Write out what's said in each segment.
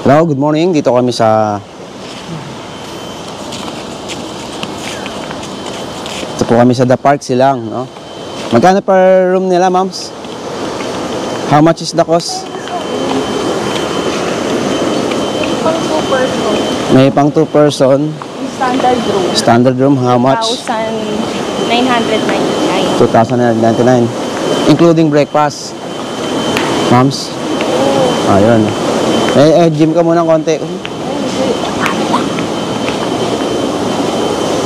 Hello, good morning. Dito kami sa The Park Silang, no? Magkano per room nila, ma'ams? How much is the cost? May pang 2 person. Standard room. Standard room, how much? 2,999. 2,999. Including breakfast. Ma'ams? Ayun. Gym ka muna ng konti.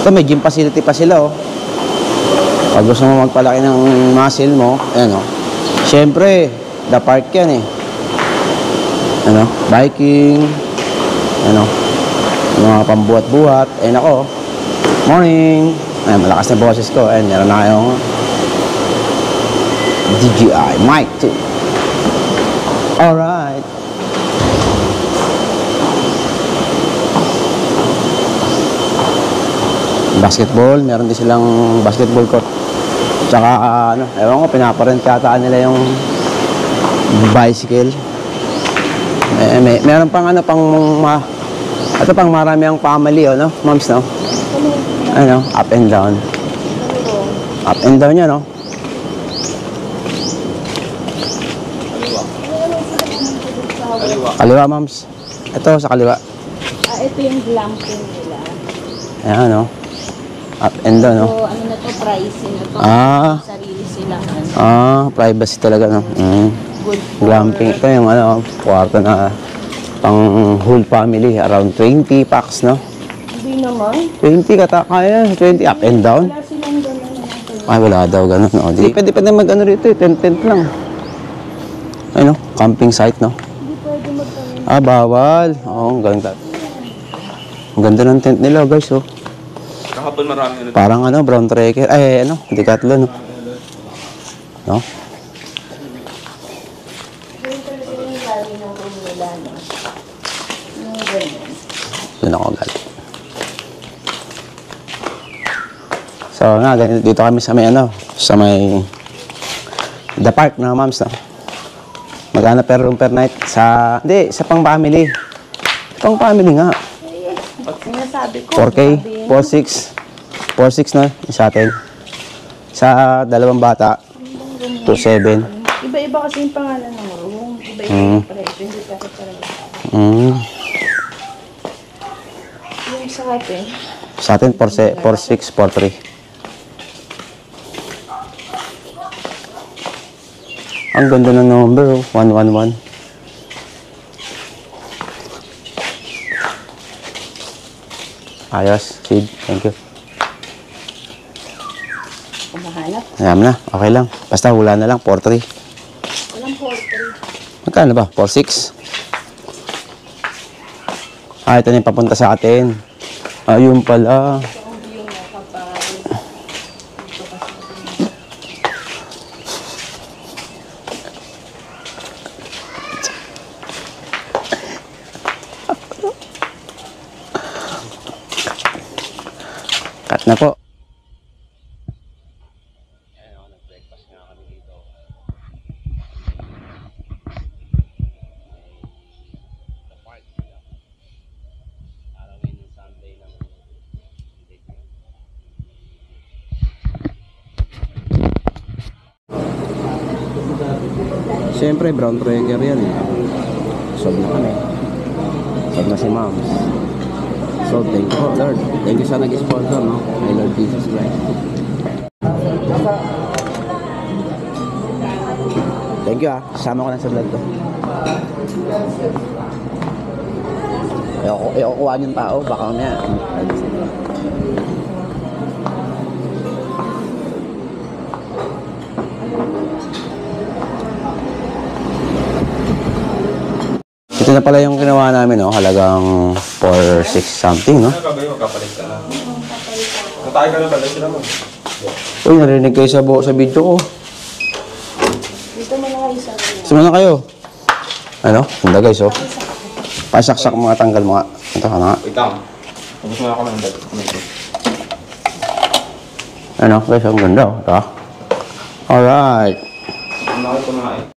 Ito, may gym facility pa sila, oh. Pag gusto mo magpalaki ng muscle mo, ayan, oh. Siyempre, The Park yan, eh. Ano, biking, ano, mga pambuhat-buhat. Ayan ako, morning. Ayan, malakas na boses ko. Ayan, meron na kayong DJI Mic 2. Alright. Basketball, meron din silang basketball court. Tsaka, ano, ewan ko, pinaparent kata nila yung bicycle. Meron pang, ano, ito pang marami ang family, oh, no? Moms, no? Ano, up and down. Up and down yan, no? Kaliwa, moms. Ito, sa kaliwa. Ito yung glamping nila. Ayan, no? Up and down, no? So, ano na to, pricing na to. Sarili silang, Privacy talaga, no? Good for... Glamping. Ito yung, ano, kwarto na pang whole family. Around 20 packs, no? Hindi naman. 20 kaya, 20 up and down. Wala silang gano'n. Ay, wala daw ganun, no? Pwede mag-ano rito, eh, tent lang. Ay, no? Camping site, no? Hindi pwede magkaroon. Bawal. Oo, ganda. Ang ganda ng tent nila, guys, oh. Kahapon marami ano. Parang ano, brown tracker. Ay, ano, Decathlon, no? No? Yung talaga yung lali ng room nila, no? Yung ganyan. Doon ako galing. So, nga, dito kami sa may, ano, sa may The Park, no, moms, no? Magkano per room per night? Hindi, sa pang family. Pang family nga. Sinasabi ko. 4K, 4,600. 4,600 na, sa atin. Sa dalawang bata, 2,700. Iba-iba kasi yung pangalan ng room. Iba-iba yung presyo. Hindi kasi talaga. Yung sa atin. Sa atin, 4,600, 4,300. Ang ganda ng number, 111. Ayos, Sid. Thank you. Kumahanap. Ayan na, okay lang. Basta hula na lang, 4,300. Walang 4,300. Magkano ba? 4,600? Ito na yung papunta sa atin. Ayun pala. Yung nakapag... Cut na po. Siyempre, brown tracker yan, eh. Sold na kami. Sold na si moms. So, thank you, Lord. Thank you sa nag-sponsor, no? My Lord Jesus Christ. Thank you, ah. Kasama ko lang sa vlog to. Kuhaan yung tao. Baka mamaya. Ito na pala yung ginawa namin, no? Halagang 4,600 something, no? Ano ka ba yung magkapalit ka na? Natay ka na pala sila mo. Uy, narinig kayo sa video ko. Dito mo na kayo sa room. Sino na kayo? Ano? Ganda, guys, oh. Pasaksak mga tanggal mga. Ito ka na nga. Wait lang. Tapos mo na ako ng dad. Ano, guys, ang ganda, oh. Ito. Alright. Ang laki ko na eh.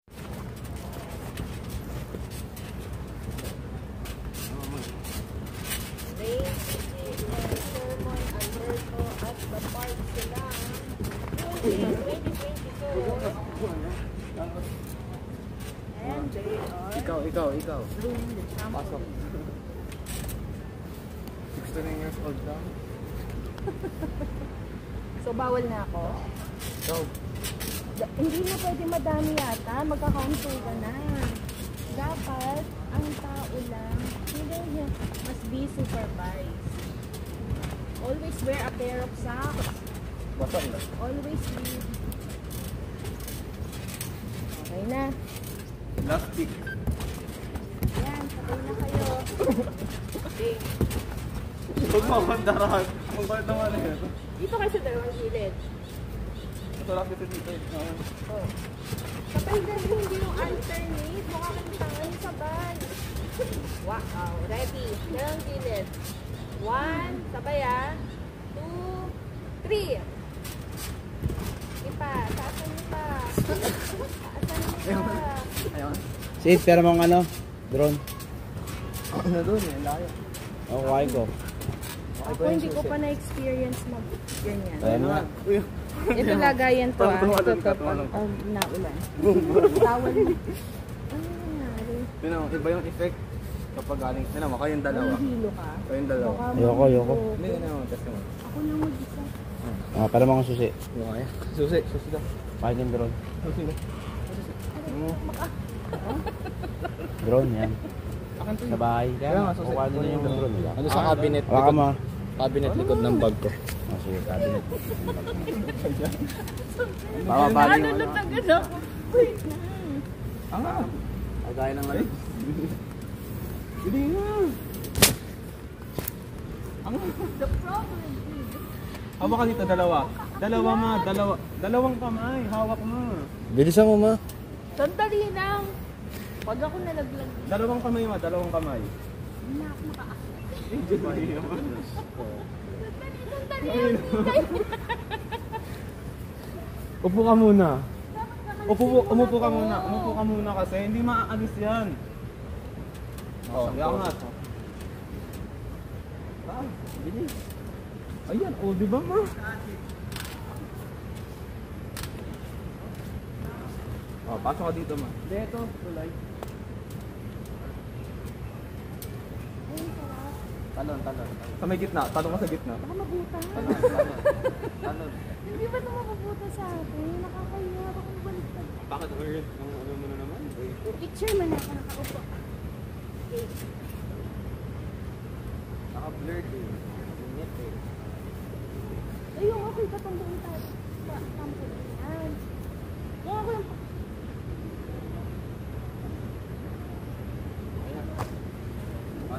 Ikaw. Pasok. 69 years old lang. So, bawal na ako? Go. Hindi na pwede madami yata. Magkakaunto ka na. Dapat, ang tao lang, hindi must be supervised. Always wear a pair of socks. Basta na. Always leave. Okay na. Last pick. Yan, sabay na kayo. Okay. Huwag mo akong darahan. Ang balit naman na yun. Dito kayo sa dalawang gilid. Ito lang dito dito. Oh. Sabay na hindi yung alternate. Mukha kang tangan sa van. Wow. Ready. Dalawang gilid. 1, sabay 2, 3. Ipa, taasan niyo pa. Taasan niyo pa. Ayun. Sid, pero mong ano? Drone. Ako na doon eh. Layo. Ako, kuhain ko. Ako hindi ko pa na-experience mag-ganyan. Kaya nga. Uy. Ito lagayan to Tumalon ka, Ito tumalon ka. naulan. Tawal. Ano nangyari? Yun know, iba yung effect kapag galing. Yun know, kayong dalawa. Nahihilo ka? Kayong dalawa. Baka Ayoko. mahilo. Hindi, yun know, test mo. Ako lang mag-isa. Pero mga susi. Okay. Susi daw. Kuhain yung drone. Susi daw. Drone, yan. Akin to Sa bahay. Kaya nga, susi. Kuhain din yung drone nila. Ano sa cabinet? Baka mo. Cabinet likod ng bag ko. Oh, sige, cabinet. Bababali Ano yung ano. natagal ako? Wait na. Agaya ng ano. Hindi nga. The problem is, Hawak ka dito, dalawa. Dalawang kamay. Hawak mo. Bilisan mo, ma. sandali lang. Pag ako nalaglag, Dalawang kamay. hindi na ako makaakit. Sandali. Sandali lang. Upo ka muna. Umupo ka muna kasi hindi maaalis yan. Oh, yangat. Bilis. Ayan, oh, di ba ma? Oh, pasok ka dito ma. Dito, tulay. Talon. Sa may gitna, talon ka sa gitna. Baka mabuta. Talon. Hindi ba ito mabubuta sa akin? Nakakahiya. Baka mabaliktad. Bakit weird? Ano mo na naman? Picture mo na ako nakaupo. Okay. Naka-blurred eh. Init eh. Ayun, okay. Patungguin tayo. Tampo na yan. Kung ako lang.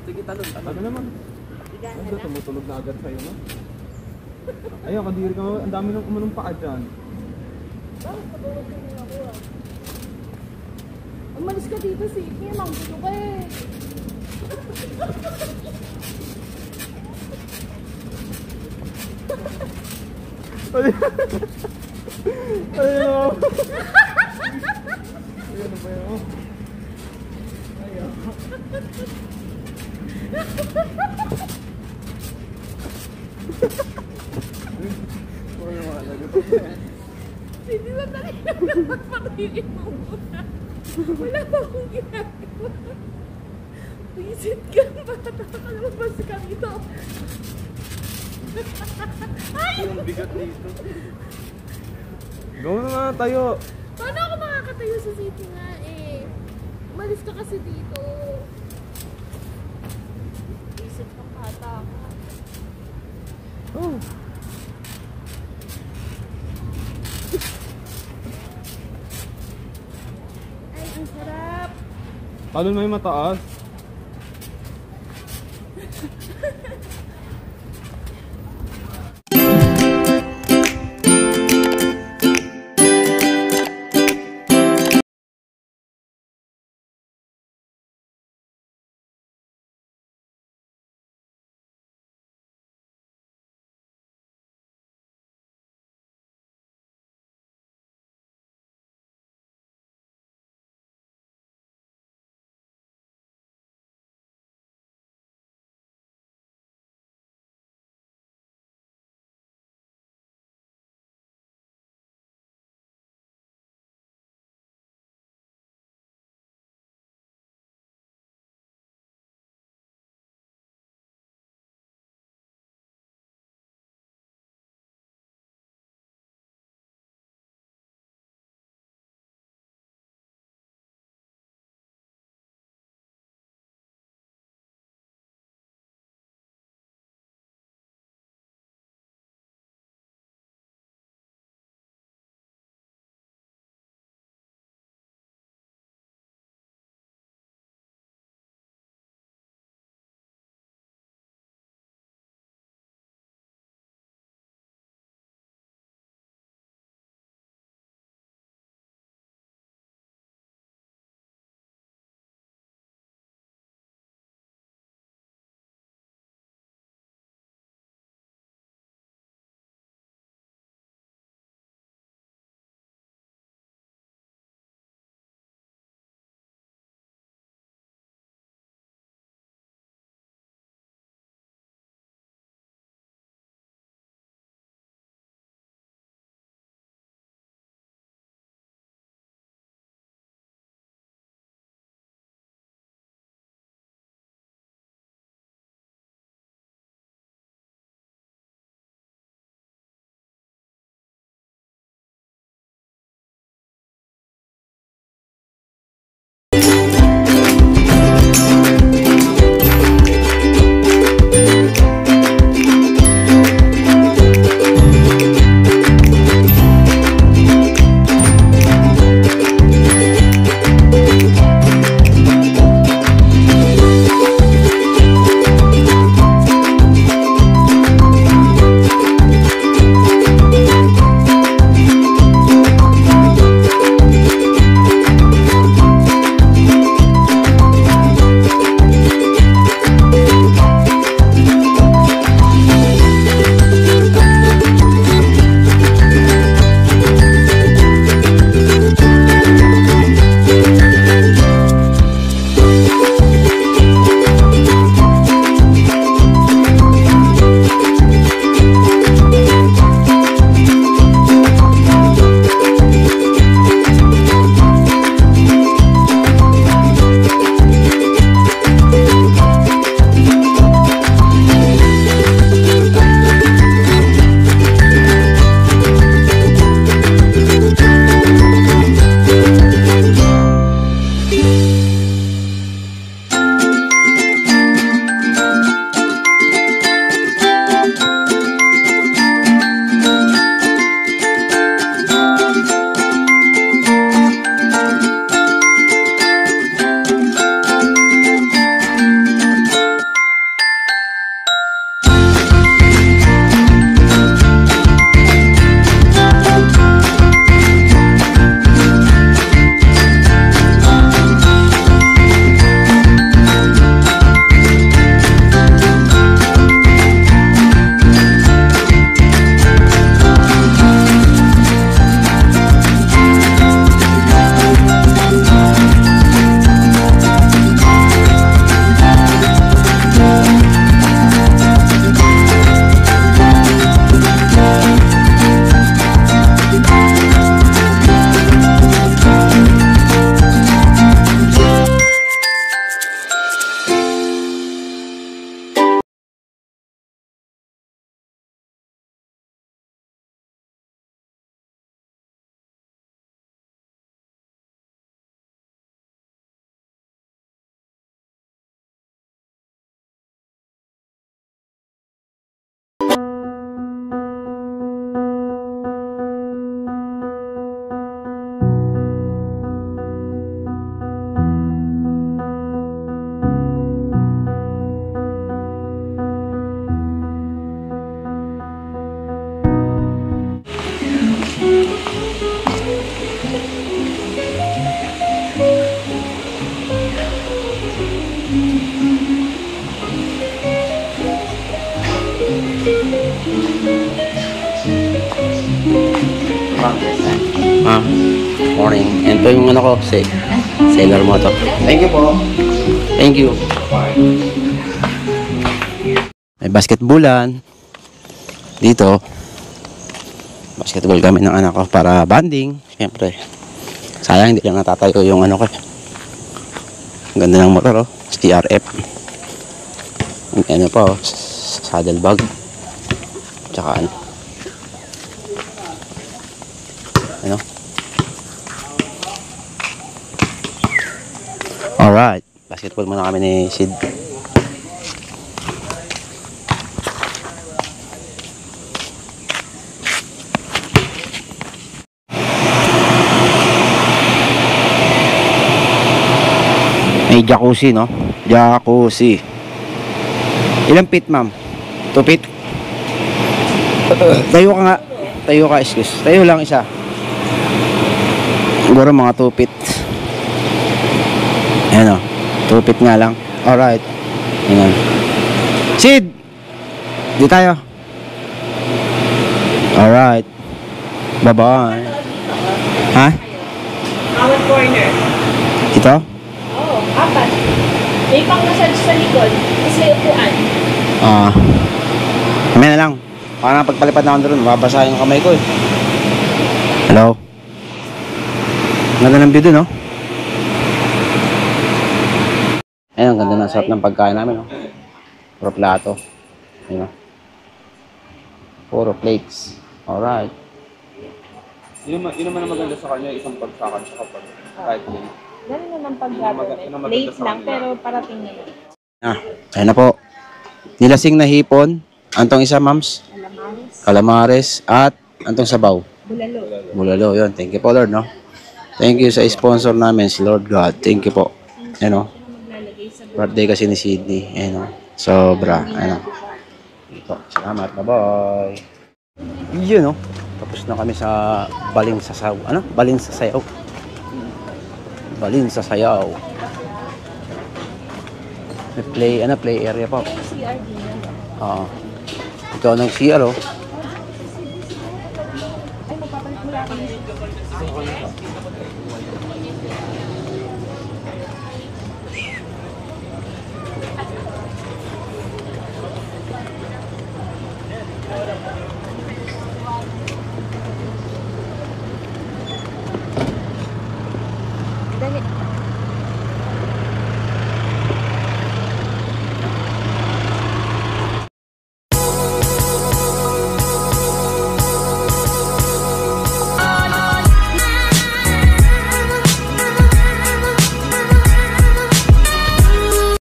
Sige, talon. Talon naman. Higa Ano, na lang. tumutunog na agad sa'yo no? Ayun, kadiri ka. Ang dami nang umunong paa dyan. Bakit pagawag ka na ako ah? Umalis ka dito, Siki. Manggulo ka eh. Ayun. Ayun ba yun? Ayun. Wala mga lagot. Hindi na talaga dapat patuloy mo muna. Wala pa akong ginagawa. Visit ka, bata ka lumabas ka dito. Yung bigat dito. Gawin na nga tayo. Paano ako makakatayo sa city nga eh? Umalis ka kasi dito. Visit ka bata ka. Oh. Ay, ang sarap. Talon mo yung mataas. Ah, morning. And po yung ano ko, Sailor mo to. Thank you po. Thank you. May basketballan. Dito. Basketball kami ng anak ko para banding. Siyempre. Sayang hindi lang natatayo yung ano ko. Ang ganda ng motor oh. CRF. Ano pa oh. Saddle bag. Tsaka ano. Ano? Alright. Basketball muna kami ni Sid. May jacuzzi, no? Jacuzzi. Ilang feet, ma'am? 2 feet? Tayo ka nga. Tayo ka, excuse. Tayo lang isa. Siguro mga 2 feet. Ayan o. 2 feet nga lang. Alright. Ayan. Sid! Di tayo. Alright. Bye-bye. Ha? Bawat corner. Ito? Oo, 4. May pang-massage sa likod. Tapos may upuan. Kamaya na lang. Para pagpalipad na ako doon, mababasa yung kamay ko eh. Hello? Ganda ng view dun, no? Ayun, ang ganda ng sarap ng pagkain namin, no? Puro plato. Ayun, no? Puro plates. Alright. Yun naman ang maganda sa kanya, isang pagsakan siya kapag kahit yun. Ganun naman pag-gagawin. Late lang, pero parating na yun. Ayun na po. Nilasing na hipon. Antong isa, mams? Alamaris. Calamares. At antong sabaw? Bulalo. Bulalo. Yun. Thank you po, Lord, no? Thank you sa sponsor namin, si Lord God. Thank you po. Ayun, no? Maglalagay sa Birthday kasi ni Sydney. Ayun, no? Sobra. Ayun, no? Ito. Salamat. Bye-bye. Yun, no? Tapos na kami sa Baling Sasaw. Ano? Balin sa Sayaw. Balin sa Sayaw. May play area pa. CRD na. Oo. Ito ng CR, oh. Ay, magpapalit mo lang.